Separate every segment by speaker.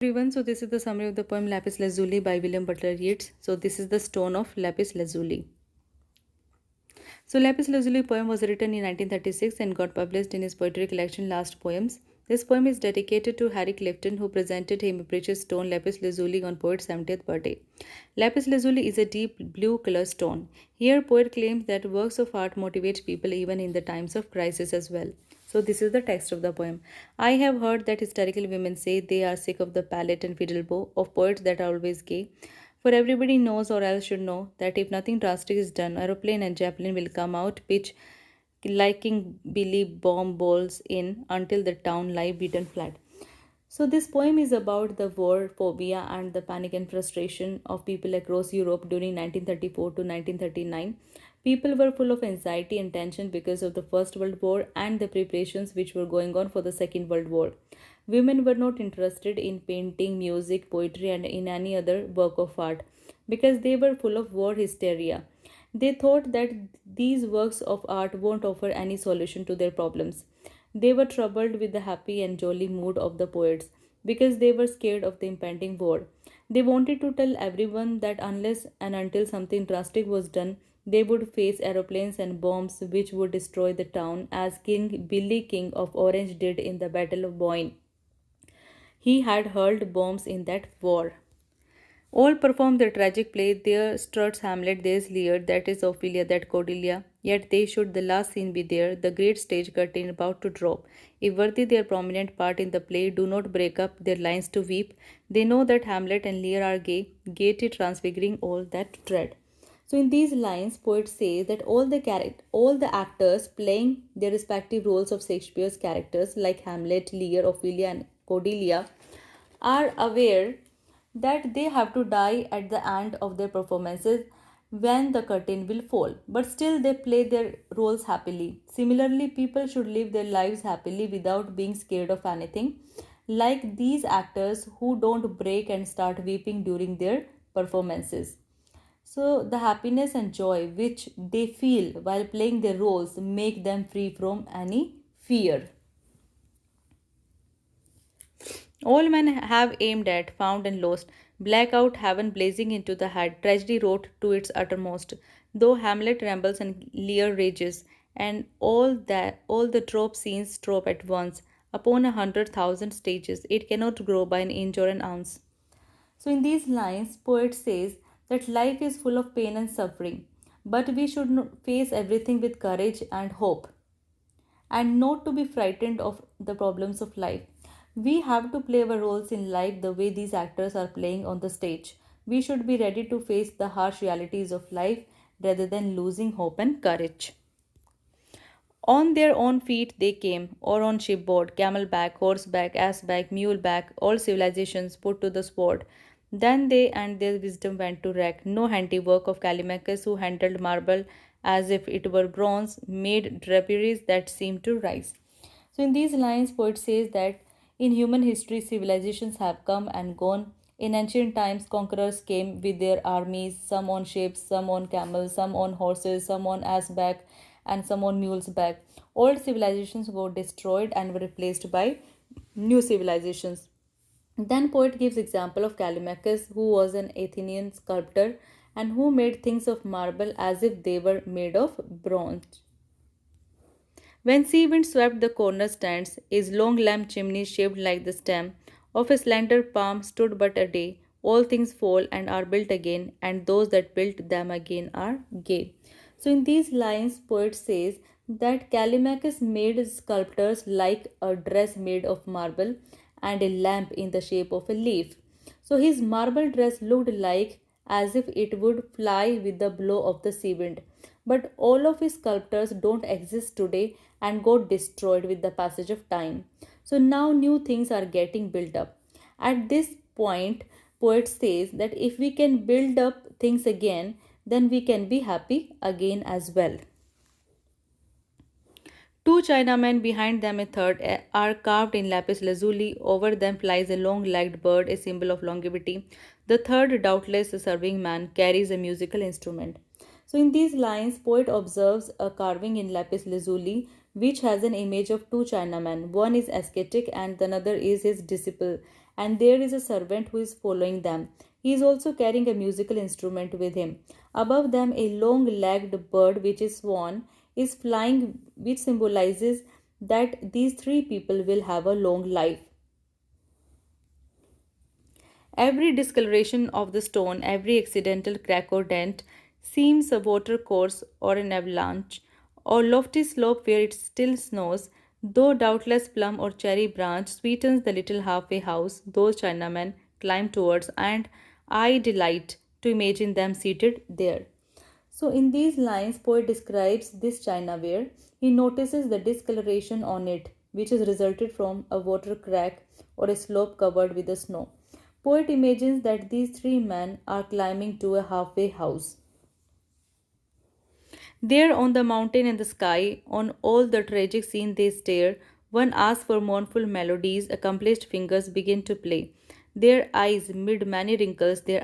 Speaker 1: Everyone, so this is the summary of the poem Lapis Lazuli by William Butler Yeats. So this is the stone of Lapis Lazuli. So Lapis Lazuli poem was written in 1936 and got published in his poetry collection Last Poems. This poem is dedicated to Harry Clifton, who presented him a precious stone Lapis Lazuli on poet's 70th birthday. Lapis Lazuli is a deep blue color stone. Here, poet claims that works of art motivate people even in the times of crisis as well. So this is the text of the poem. I have heard that hysterical women say they are sick of the palette and fiddle bow of poets that are always gay. For everybody knows or else should know that if nothing drastic is done, Aeroplane and Zeppelin will come out pitch liking Billy bomb balls in until the town lie beaten flat. So this poem is about the war phobia and the panic and frustration of people across Europe during 1934 to 1939. People were full of anxiety and tension because of the First World War and the preparations which were going on for the Second World War. Women were not interested in painting, music, poetry, and in any other work of art because they were full of war hysteria. They thought that these works of art won't offer any solution to their problems. They were troubled with the happy and jolly mood of the poets because they were scared of the impending war. They wanted to tell everyone that unless and until something drastic was done, they would face aeroplanes and bombs which would destroy the town, as King Billy King of Orange did in the Battle of Boyne. He had hurled bombs in that war. All performed the tragic play, there struts Hamlet, there's Lear, that is Ophelia, that Cordelia. Yet they should the last scene be there, the great stage curtain about to drop. If worthy their prominent part in the play, do not break up their lines to weep. They know that Hamlet and Lear are gay, gaiety transfiguring all that dread. So in these lines, poet says that all the actors playing their respective roles of Shakespeare's characters like Hamlet, Lear, Ophelia, and Cordelia are aware that they have to die at the end of their performances when the curtain will fall, but still they play their roles happily. Similarly, people should live their lives happily without being scared of anything, like these actors who don't break and start weeping during their performances. So, the happiness and joy which they feel while playing their roles make them free from any fear. All men have aimed at, found and lost. Blackout, heaven blazing into the head, tragedy wrought to its uttermost. Though Hamlet rambles and Lear rages, and all the trope scenes trope at once, upon 100,000 stages, it cannot grow by an inch or an ounce. So, in these lines, poet says that life is full of pain and suffering, but we should face everything with courage and hope, and not to be frightened of the problems of life. We have to play our roles in life the way these actors are playing on the stage. We should be ready to face the harsh realities of life rather than losing hope and courage. On their own feet they came, or on shipboard, camelback, horseback, assback, muleback, all civilizations put to the sword. Then they and their wisdom went to wreck. No handiwork of Callimachus, who handled marble as if it were bronze, made draperies that seemed to rise. So, in these lines, poet says that in human history, civilizations have come and gone. In ancient times, conquerors came with their armies, some on ships, some on camels, some on horses, some on ass back, and some on mules back. Old civilizations were destroyed and were replaced by new civilizations. Then poet gives example of Callimachus, who was an Athenian sculptor and who made things of marble as if they were made of bronze. When sea wind swept the corner stands, his long lamp chimney shaped like the stem of a slender palm stood but a day. All things fall and are built again, and those that built them again are gay. So in these lines, poet says that Callimachus made sculptures like a dress made of marble and a lamp in the shape of a leaf. So his marble dress looked like as if it would fly with the blow of the sea wind. But all of his sculptures don't exist today and got destroyed with the passage of time. So now new things are getting built up. At this point, poet says that if we can build up things again, then we can be happy again as well. Two Chinamen, behind them a third, are carved in lapis lazuli. Over them flies a long legged bird, a symbol of longevity. The third, doubtless a serving man, carries a musical instrument. So, in these lines, poet observes a carving in lapis lazuli which has an image of two Chinamen. One is ascetic and the other is his disciple, and there is a servant who is following them. He is also carrying a musical instrument with him. Above them, a long legged bird, which is swan, is flying, which symbolizes that these three people will have a long life. Every discoloration of the stone, every accidental crack or dent, seems a water course or an avalanche, or lofty slope where it still snows, though doubtless plum or cherry branch sweetens the little halfway house those Chinamen climb towards, and I delight to imagine them seated there. So, in these lines, poet describes this chinaware. He notices the discoloration on it, which has resulted from a water crack or a slope covered with the snow. Poet imagines that these three men are climbing to a halfway house. There on the mountain and the sky, on all the tragic scene they stare, one asks for mournful melodies, accomplished fingers begin to play. Their eyes, mid many wrinkles, their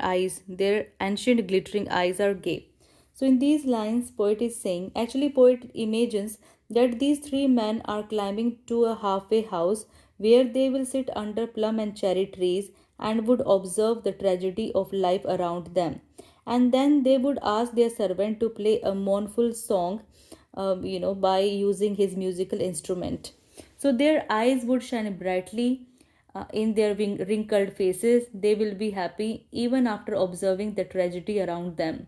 Speaker 1: ancient glittering eyes are gay. So in these lines, poet is saying, actually poet imagines that these three men are climbing to a halfway house where they will sit under plum and cherry trees and would observe the tragedy of life around them, and then they would ask their servant to play a mournful song, by using his musical instrument. So their eyes would shine brightly in their wrinkled faces. They will be happy even after observing the tragedy around them.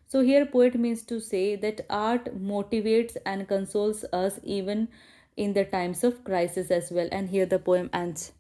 Speaker 1: So here poet means to say that art motivates and consoles us even in the times of crisis as well. And here the poem ends.